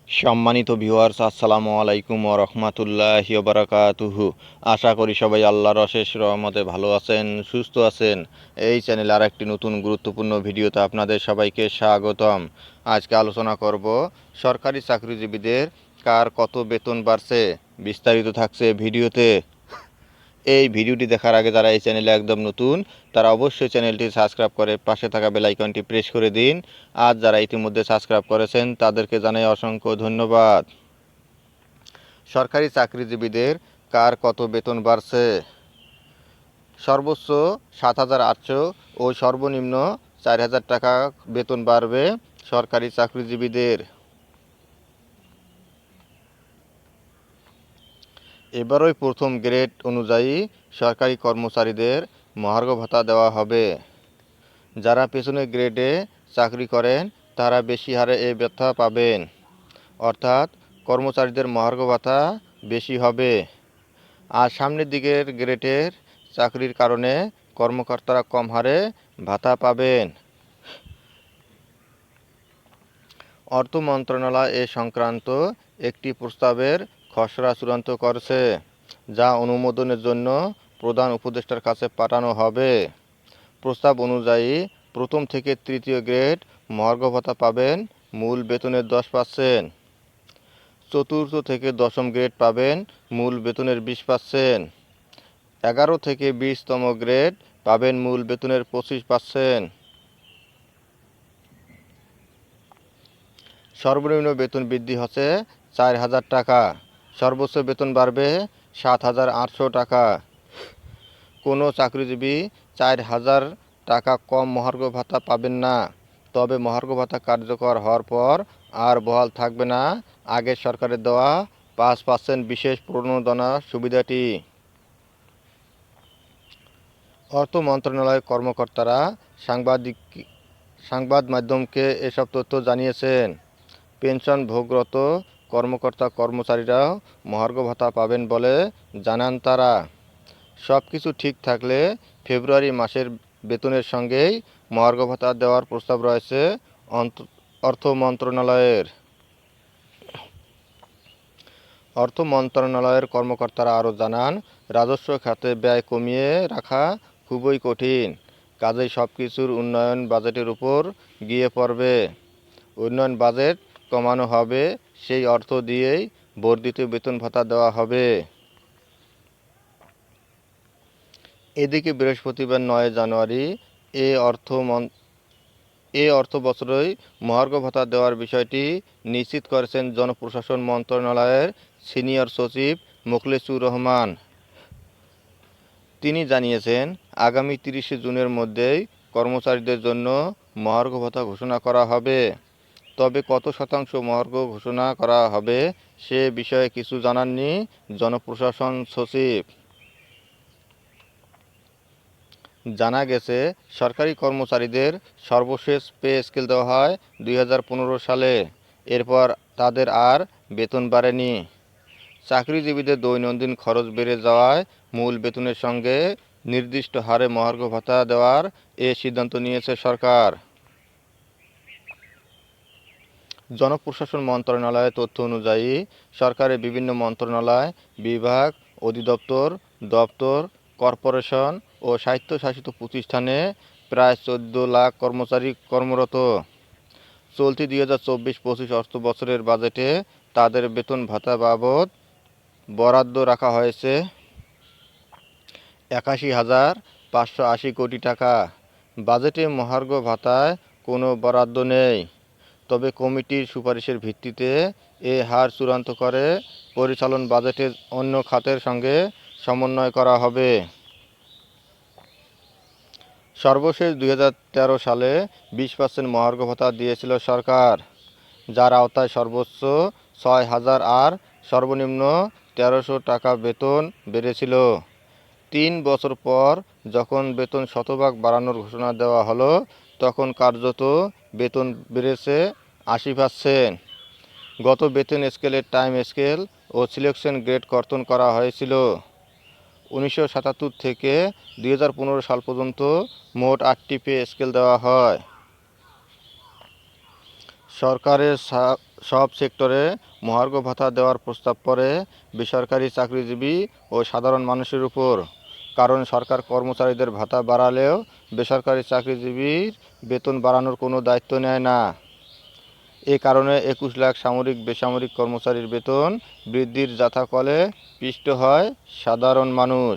সম্মানিত ভিউয়ার্স, আসসালামু আলাইকুম ওয়া রাহমাতুল্লাহি ওয়া বারাকাতুহু। আশা করি সবাই আল্লাহর অশেষ রহমতে ভালো আছেন, সুস্থ আছেন। এই চ্যানেলে আরেকটি নতুন গুরুত্বপূর্ণ ভিডিওতে আপনাদের সবাইকে স্বাগতম। আজকে আলোচনা করব সরকারি চাকরিজীবীদের কার কত বেতন বাড়ছে। বিস্তারিত থাকছে ভিডিওতে। এই ভিডিওটি দেখার আগে যারা এই চ্যানেলে একদম নতুন তারা অবশ্যই চ্যানেলটি সাবস্ক্রাইব করে পাশে থাকা বেল আইকনটি প্রেস করে দিন। আর যারা ইতিমধ্যে সাবস্ক্রাইব করেছেন তাদেরকে জানাই অসংখ্য ধন্যবাদ। সরকারি চাকরিজীবীদের কার কত বেতন বাড়ছে? সর্বোচ্চ ৭,৮০০ ও সর্বনিম্ন ৪,০০০ টাকা বেতন বাড়বে সরকারি চাকরিজীবীদের। এবারই প্রথম গ্রেড অনুযায়ী সরকারি কর্মচারীদের মহার্ঘ ভাতা দেওয়া হবে। যারা পেছনের গ্রেডে চাকরি করেন তারা বেশি হারে এই ভাতা পাবেন, অর্থাৎ কর্মচারীদের মহার্ঘ ভাতা বেশি হবে। আর সামনের দিকের গ্রেডের চাকরির কারণে কর্মকর্তারা কম হারে ভাতা পাবেন। অর্থ মন্ত্রণালয় এ সংক্রান্ত একটি প্রস্তাবের খসড়া চূড়ান্ত করেছে, যা অনুমোদনের জন্য প্রধান উপদেষ্টার কাছে পাঠানো হবে। প্রস্তাব অনুযায়ী প্রথম থেকে তৃতীয় গ্রেড মহার্ঘ ভাতা পাবেন মূল বেতনের 10%, চতুর্থ থেকে দশম গ্রেড পাবেন মূল বেতনের 20%, 11 থেকে 20তম গ্রেড পাবেন মূল বেতনের 25%। সর্বনিম্ন বেতন বৃদ্ধি হচ্ছে 4,000 টাকা, সর্বোচ্চ বেতন বাড়বে 7,800 টাকা। কোনো চাকরিজীবী 4,000 টাকা কম মহার্ঘ ভাতা পাবেন না। তবে মহার্ঘ ভাতা কার্যকর হওয়ার পর আর বহাল থাকবে না আগের সরকারের দেওয়া 5% বিশেষ প্রণোদনা সুবিধাটি। অর্থ মন্ত্রণালয়ের কর্মকর্তারা সংবাদ মাধ্যমকে এসব তথ্য জানিয়েছেন। পেনশনভোগরত কর্মকর্তা কর্মচারীরাও মহার্ঘ ভাতা পাবেন বলে জানান তারা। সব কিছু ঠিক থাকলে ফেব্রুয়ারি মাসের বেতনের সঙ্গেই মহার্ঘ ভাতা দেওয়ার প্রস্তাব রয়েছে অর্থ মন্ত্রণালয়ের। অর্থ মন্ত্রণালয়ের কর্মকর্তারা আরও জানান, রাজস্ব খাতে ব্যয় কমিয়ে রাখা খুবই কঠিন। কাজেই সব কিছুর উন্নয়ন বাজেটের উপর গিয়ে পড়বে। উন্নয়ন বাজেট কমানো হবে, সেই অর্থ দিয়েই বর্ধিত বেতন ভাতা দেওয়া হবে। এদিকে বৃহস্পতিবার 9 জানুয়ারি এ অর্থ বছরেই মহার্ঘ ভাতা দেওয়ার বিষয়টি নিশ্চিত করেছেন জনপ্রশাসন মন্ত্রণালয়ের সিনিয়র সচিব মোখলেছুর রহমান। তিনি জানিয়েছেন, আগামী 30 জুনের মধ্যেই কর্মচারীদের জন্য মহার্ঘ ভাতা ঘোষণা করা হবে। তবে কত শতাংশ মহার্ঘ ঘোষণা করা হবে সে বিষয়ে কিছু জানাননি জনপ্রশাসন সচিব। জানা গেছে, সরকারি কর্মচারীদের সর্বশেষ পে স্কেল দেওয়া হয় 2015 সালে। এরপর তাদের আর বেতন বাড়েনি। চাকরিজীবীদের দৈনন্দিন খরচ বেড়ে যাওয়ায় মূল বেতনের সঙ্গে নির্দিষ্ট হারে মহার্ঘ ভাতা দেওয়ার এ সিদ্ধান্ত নিয়েছে সরকার। জনপ্রশাসন মন্ত্রণালয়ের তথ্য অনুযায়ী সরকারের বিভিন্ন মন্ত্রণালয়, বিভাগ, অধিদপ্তর, দপ্তর, কর্পোরেশন ও স্বায়ত্তশাসিত প্রতিষ্ঠানে প্রায় 14 লাখ কর্মচারী কর্মরত। চলতি 2024-25 অর্থবছরের বাজেটে তাদের বেতন ভাতা বাবদ বরাদ্দ রাখা হয়েছে 81,580 কোটি টাকা। বাজেটে মহার্ঘ ভাতায় কোনো বরাদ্দ নেই। তবে কমিটির সুপারিশের ভিত্তিতে এ হার চূড়ান্ত করে পরিচালন বাজেটের অন্য খাতের সঙ্গে সমন্বয় করা হবে। সর্বশেষ 2013 সালে 20% মহার্ঘ ভাতা দিয়েছিল সরকার, যার আওতায় সর্বোচ্চ 6,000 আর সর্বনিম্ন 1,300 টাকা বেতন বেড়েছিল। 3 বছর পর যখন বেতন শতভাগ বাড়ানোর ঘোষণা দেওয়া হলো, তখন কার্যত বেতন বেড়েছে 80%। গত বেতন স্কেলের টাইম স্কেল ও সিলেকশন গ্রেড কর্তন করা হয়েছিল। 1977 থেকে 2015 সাল পর্যন্ত মোট 8টি পে স্কেল দেওয়া হয়। সরকারের সব সেক্টরে মহার্ঘ ভাতা দেওয়ার প্রস্তাব পড়ে বেসরকারি চাকরিজীবী ও সাধারণ মানুষের উপর। কারণ সরকার কর্মচারীদের ভাতা বাড়ালেও বেসরকারি চাকরিজীবীর বেতন বাড়ানোর কোনো দায়িত্ব নেয় না। এ কারণে ২১ লাখ সামরিক বেসামরিক কর্মচারীর বেতন বৃদ্ধির যাতাকলে পিষ্ট হয় সাধারণ মানুষ।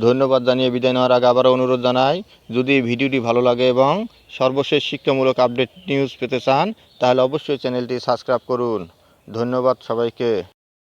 ধন্যবাদ জানিয়ে বিদায় নেওয়ার আগে আবারও অনুরোধ জানাই, যদি ভিডিওটি ভালো লাগে এবং সর্বশেষ শিক্ষামূলক আপডেট নিউজ পেতে চান তাহলে অবশ্যই চ্যানেলটি সাবস্ক্রাইব করুন। ধন্যবাদ সবাইকে।